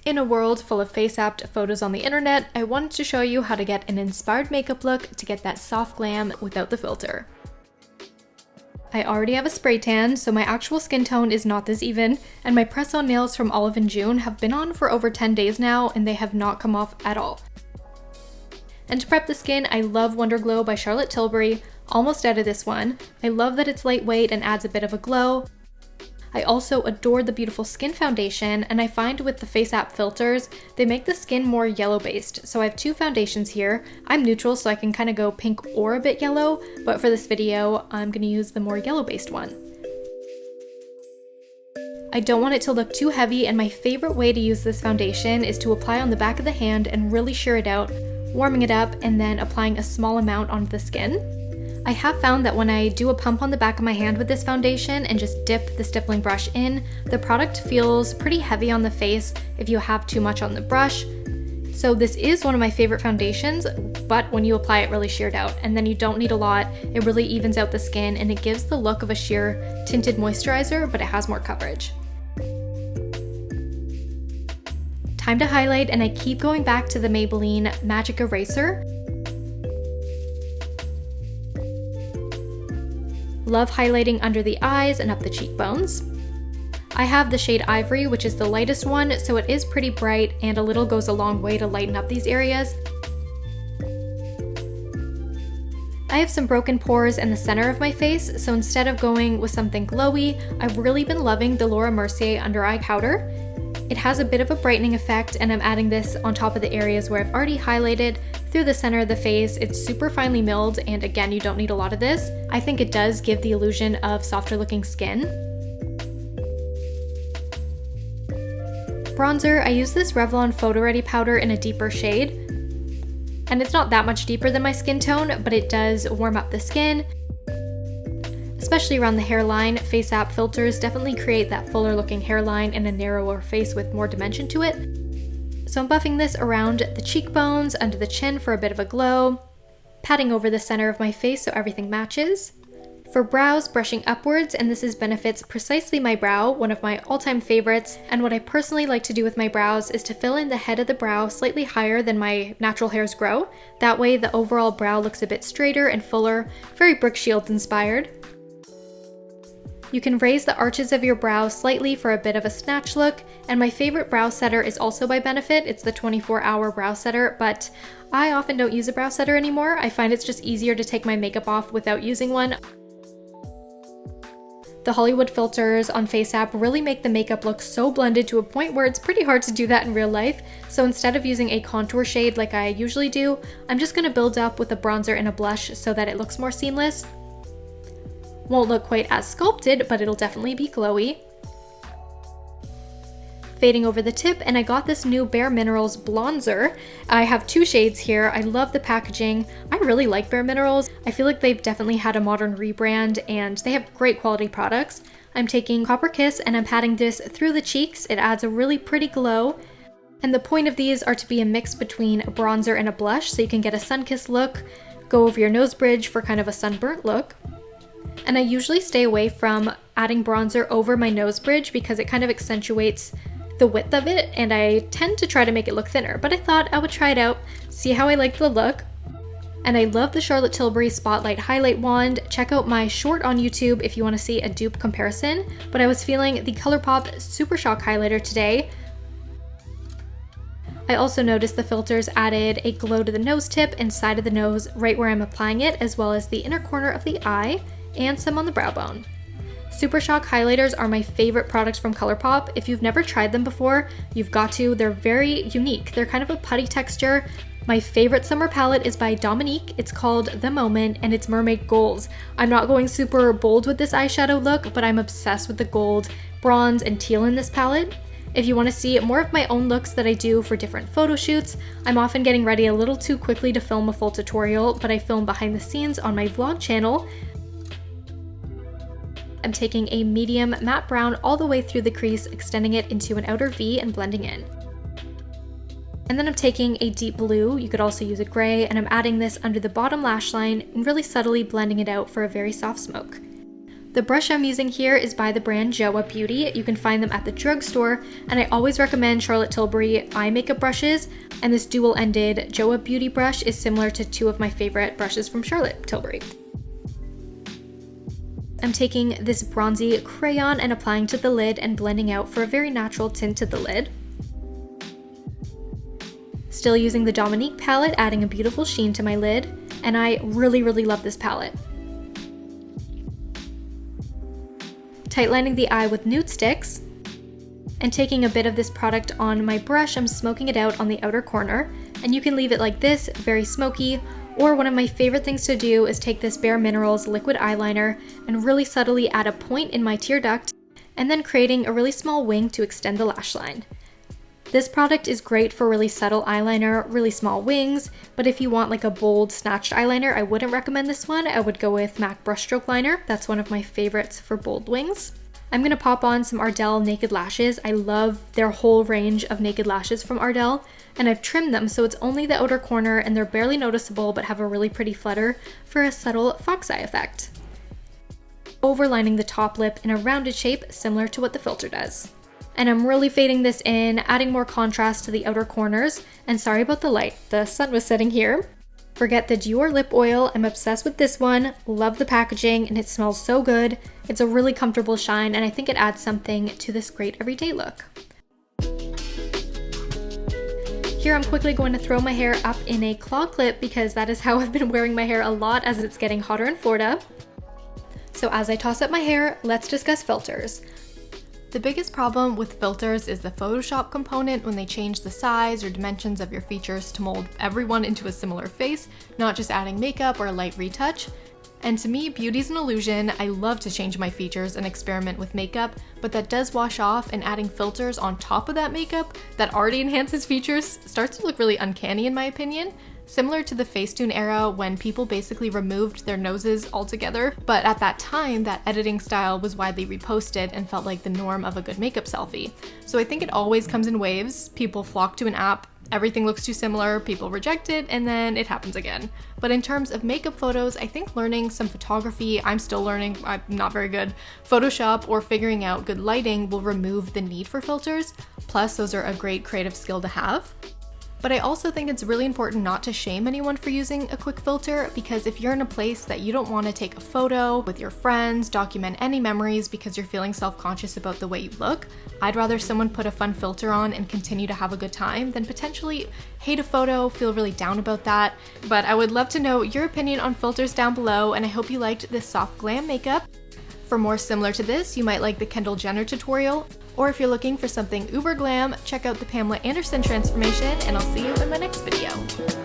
In a world full of face-apped photos on the internet, I wanted to show you how to get an inspired makeup look to get that soft glam without the filter. I already have a spray tan, so my actual skin tone is not this even, and my press-on nails from Olive & June have been on for over 10 days now, and they have not come off at all. And to prep the skin, I love WonderGlow by Charlotte Tilbury, almost out of this one. I love that it's lightweight and adds a bit of a glow. I also adore the Beautiful Skin Foundation, and I find with the FaceApp filters, they make the skin more yellow based. So I have two foundations here. I'm neutral, so I can kind of go pink or a bit yellow, but for this video, I'm gonna use the more yellow based one. I don't want it to look too heavy, and my favorite way to use this foundation is to apply on the back of the hand and really shear it out, warming it up, and then applying a small amount onto the skin. I have found that when I do a pump on the back of my hand with this foundation and just dip the stippling brush in, the product feels pretty heavy on the face if you have too much on the brush. So this is one of my favorite foundations, but when you apply it really sheared out, and then you don't need a lot, it really evens out the skin and it gives the look of a sheer tinted moisturizer, but it has more coverage. Time to highlight, and I keep going back to the Maybelline Magic Eraser. Love highlighting under the eyes and up the cheekbones. I have the shade Ivory, which is the lightest one, so it is pretty bright and a little goes a long way to lighten up these areas. I have some broken pores in the center of my face, so instead of going with something glowy, I've really been loving the Mercier under eye powder. It has a bit of a brightening effect, and I'm adding this on top of the areas where I've already highlighted through the center of the face. It's super finely milled, and again, you don't need a lot of this. I think it does give the illusion of softer looking skin. Bronzer, I use this Revlon PhotoReady powder in a deeper shade. And it's not that much deeper than my skin tone, but it does warm up the skin. Especially around the hairline, FaceApp filters definitely create that fuller looking hairline and a narrower face with more dimension to it. So I'm buffing this around the cheekbones, under the chin for a bit of a glow, patting over the center of my face so everything matches. For brows, brushing upwards, and this benefits precisely my brow, one of my all-time favorites, and what I personally like to do with my brows is to fill in the head of the brow slightly higher than my natural hairs grow. That way the overall brow looks a bit straighter and fuller, very Brooke Shields inspired. You can raise the arches of your brow slightly for a bit of a snatch look, and my favorite brow setter is also by Benefit. It's the 24-hour brow setter, but I often don't use a brow setter anymore. I find it's just easier to take my makeup off without using one. The Hollywood filters on FaceApp really make the makeup look so blended to a point where it's pretty hard to do that in real life. So instead of using a contour shade like I usually do, I'm just going to build up with a bronzer and a blush so that it looks more seamless. Won't look quite as sculpted, but it'll definitely be glowy. Fading over the tip, and I got this new Bare Minerals blonzer. I have two shades here. I love the packaging. I really like Bare Minerals. I feel like they've definitely had a modern rebrand, and they have great quality products. I'm taking Copper Kiss, and I'm patting this through the cheeks. It adds a really pretty glow. And the point of these are to be a mix between a bronzer and a blush, so you can get a sun-kissed look, go over your nose bridge for kind of a sunburnt look. And I usually stay away from adding bronzer over my nose bridge because it kind of accentuates the width of it, and I tend to try to make it look thinner, but I thought I would try it out, see how I like the look. And I love the Charlotte Tilbury Spotlight Highlight Wand. Check out my short on YouTube if you want to see a dupe comparison, but I was feeling the ColourPop Super Shock Highlighter today. I also noticed the filters added a glow to the nose tip and side of the nose right where I'm applying it, as well as the inner corner of the eye, and some on the brow bone. Super Shock highlighters are my favorite products from ColourPop. If you've never tried them before, you've got to. They're very unique. They're kind of a putty texture. My favorite summer palette is by Dominique. It's called The Moment, and it's Mermaid Golds. I'm not going super bold with this eyeshadow look, but I'm obsessed with the gold, bronze, and teal in this palette. If you want to see more of my own looks that I do for different photo shoots, I'm often getting ready a little too quickly to film a full tutorial, but I film behind the scenes on my vlog channel. I'm taking a medium matte brown all the way through the crease, extending it into an outer V and blending in. And then I'm taking a deep blue, you could also use a gray, and I'm adding this under the bottom lash line and really subtly blending it out for a very soft smoke. The brush I'm using here is by the brand Joa Beauty. You can find them at the drugstore, and I always recommend Charlotte Tilbury eye makeup brushes, and this dual-ended Joa Beauty brush is similar to two of my favorite brushes from Charlotte Tilbury. I'm taking this bronzy crayon and applying to the lid and blending out for a very natural tint to the lid. Still using the Dominique palette, adding a beautiful sheen to my lid, and I really love this palette. Tightlining the eye with nude sticks, and taking a bit of this product on my brush, I'm smoking it out on the outer corner, and you can leave it like this, very smoky, or one of my favorite things to do is take this Bare Minerals liquid eyeliner and really subtly add a point in my tear duct, and then creating a really small wing to extend the lash line. This product is great for really subtle eyeliner, really small wings, but if you want like a bold snatched eyeliner, I wouldn't recommend this one. I would go with MAC Brushstroke Liner. That's one of my favorites for bold wings. I'm gonna pop on some Ardell Naked Lashes. I love their whole range of naked lashes from Ardell, and I've trimmed them so it's only the outer corner and they're barely noticeable but have a really pretty flutter for a subtle fox eye effect. Overlining the top lip in a rounded shape similar to what the filter does. And I'm really fading this in, adding more contrast to the outer corners. And sorry about the light, the sun was setting here. Forget the Dior lip oil, I'm obsessed with this one. Love the packaging and it smells so good. It's a really comfortable shine and I think it adds something to this great everyday look. Here I'm quickly going to throw my hair up in a claw clip because that is how I've been wearing my hair a lot as it's getting hotter in Florida. So as I toss up my hair, let's discuss filters. The biggest problem with filters is the Photoshop component when they change the size or dimensions of your features to mold everyone into a similar face, not just adding makeup or a light retouch. And to me, beauty's an illusion. I love to change my features and experiment with makeup, but that does wash off, and adding filters on top of that makeup that already enhances features starts to look really uncanny in my opinion. Similar to the Facetune era when people basically removed their noses altogether, but at that time that editing style was widely reposted and felt like the norm of a good makeup selfie. So I think it always comes in waves. People flock to an app, everything looks too similar, people reject it, and then it happens again. But in terms of makeup photos, I think learning some photography, I'm still learning, I'm not very good, Photoshop or figuring out good lighting will remove the need for filters. Plus, those are a great creative skill to have. But I also think it's really important not to shame anyone for using a quick filter, because if you're in a place that you don't want to take a photo with your friends, document any memories because you're feeling self-conscious about the way you look, I'd rather someone put a fun filter on and continue to have a good time than potentially hate a photo, feel really down about that. But I would love to know your opinion on filters down below, and I hope you liked this soft glam makeup. For more similar to this, you might like the Kendall Jenner tutorial, or if you're looking for something uber glam, check out the Pamela Anderson transformation, and I'll see you in my next video.